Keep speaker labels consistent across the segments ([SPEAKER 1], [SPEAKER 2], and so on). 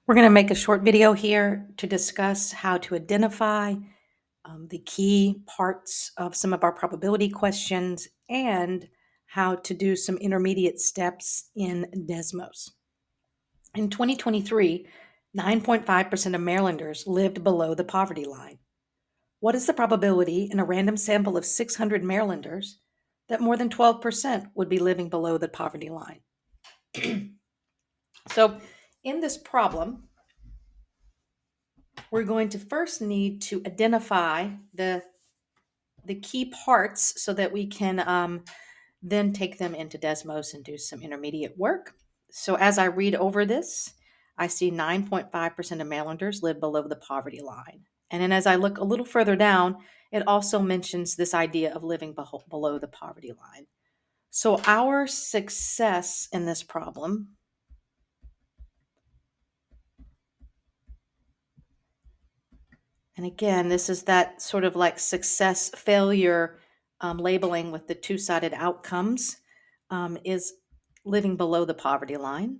[SPEAKER 1] We're going to make a short video here to discuss how to identify the key parts of some of our probability questions and how to do some intermediate steps in Desmos. In 2023, 9.5% of Marylanders lived below the poverty line. What is the probability in a random sample of 600 Marylanders that more than 12% would be living below the poverty line? So, in this problem, we're going to first need to identify the key parts so that we can then take them into Desmos and do some intermediate work. So as I read over this, I see 9.5% of Marylanders live below the poverty line. And then as I look a little further down, it also mentions this idea of living below the poverty line. So our success in this problem and again, this is that sort of like success failure labeling with the two-sided outcomes is living below the poverty line.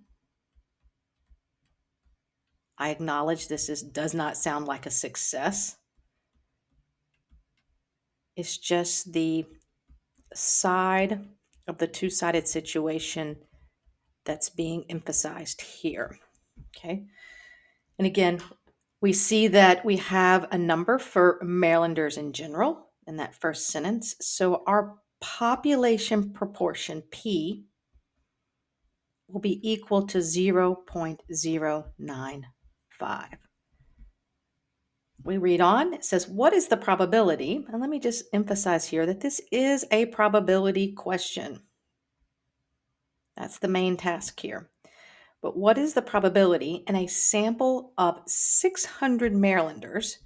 [SPEAKER 1] I acknowledge does not sound like a success. It's just the side of the two-sided situation that's being emphasized here. Okay. And again, we see that we have a number for Marylanders in general in that first sentence. So our population proportion, P, will be equal to 0.095. We read on, it says, what is the probability? And let me just emphasize here that this is a probability question. That's the main task here. But what is the probability in a sample of 600 Marylanders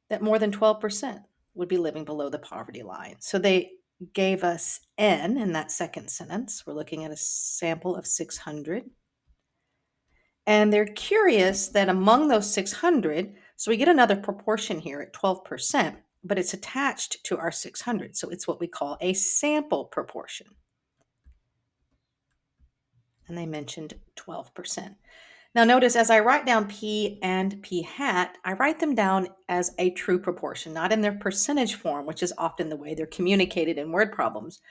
[SPEAKER 1] that more than 12% would be living below the poverty line? So they gave us N in that second sentence. We're looking at a sample of 600. And they're curious that among those 600, so we get another proportion here at 12%, but it's attached to our 600. So it's what we call a sample proportion. And they mentioned 12%. Now notice as I write down P and P hat, I write them down as a true proportion, not in their percentage form, which is often the way they're communicated in word problems.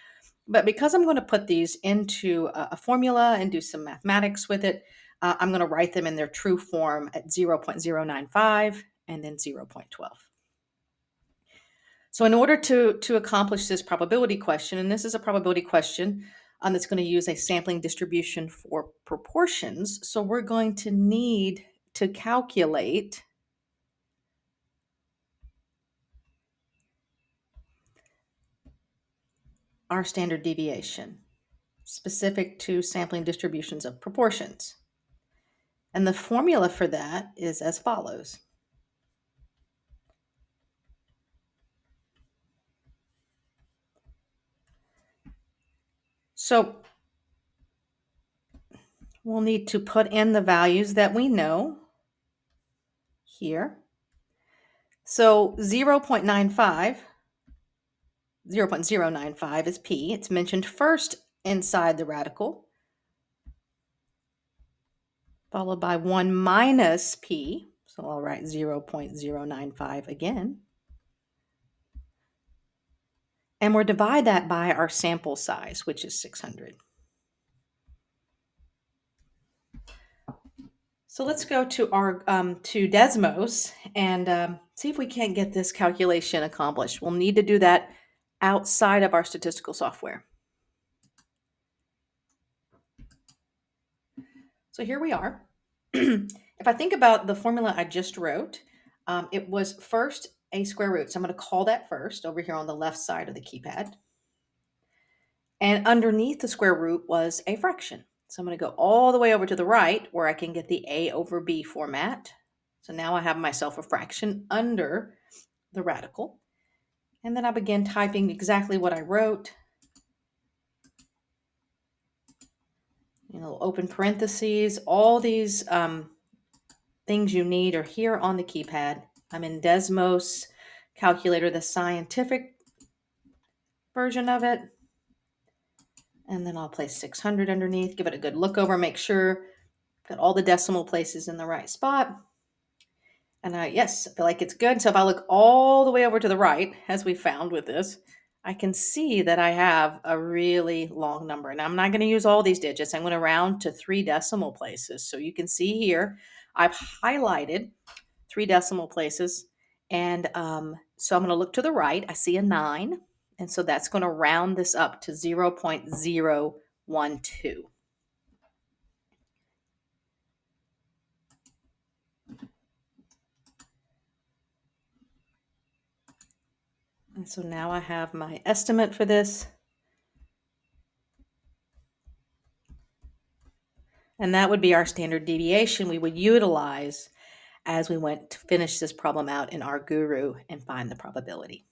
[SPEAKER 1] But because I'm going to put these into a formula and do some mathematics with it, I'm going to write them in their true form at 0.095 and then 0.12. So in order to accomplish this probability question, and this is a probability question that's going to use a sampling distribution for proportions. So we're going to need to calculate our standard deviation specific to sampling distributions of proportions. And the formula for that is as follows. So we'll need to put in the values that we know here. So 0.95 is P. It's mentioned first inside the radical, followed by 1 minus P. So I'll write 0.095 again. And we'll divide that by our sample size, which is 600. So let's go to our to Desmos and see if we can't get this calculation accomplished. We'll need to do that outside of our statistical software. So here we are. If I think about the formula I just wrote, it was first a square root. So I'm going to call that first over here on the left side of the keypad. And underneath the square root was a fraction. So I'm going to go all the way over to the right where I can get the A over B format. So now I have myself a fraction under the radical. And then I begin typing exactly what I wrote. Open parentheses, all these things you need are here on the keypad. I'm in Desmos calculator, the scientific version of it. And then I'll place 600 underneath, give it a good look over, make sure Got all the decimal places in the right spot. And yes, I feel like it's good. So if I look all the way over to the right, as we found with this, I can see that I have a really long number. And I'm not going to use all these digits. I'm going to round to 3 decimal places. So you can see here, I've highlighted 3 decimal places. And so I'm going to look to the right. I see a 9. And so that's going to round this up to 0.012. And so now I have my estimate for this. And that would be our standard deviation we would utilize as we went to finish this problem out in our guru and find the probability.